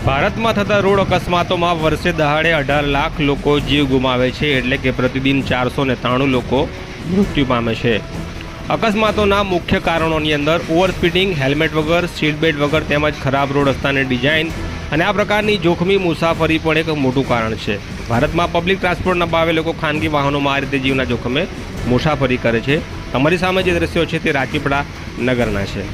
ભારતમાં થતા રોડ અકસ્માતોમાં વર્ષે દહાડે 18 લાખ લોકો જીવ ગુમાવે છે, એટલે કે પ્રતિદિન 493 લોકો મૃત્યુ પામે છે। અકસ્માતોના મુખ્ય કારણોની અંદર ઓવરસ્પીડિંગ, હેલ્મેટ વગર, સીટ બેલ્ટ વગર તેમજ ખરાબ રોડ રસ્તાની ડિઝાઇન અને આ પ્રકારની જોખમી મુસાફરી પણ એક મોટું કારણ છે। ભારતમાં પબ્લિક ટ્રાન્સપોર્ટના ભાવે લોકો ખાનગી વાહનોમાં આ રીતે જીવના જોખમે મુસાફરી કરે છે। તમારી સામે જે દ્રશ્યો છે તે રાજપીપળા નગરના છે।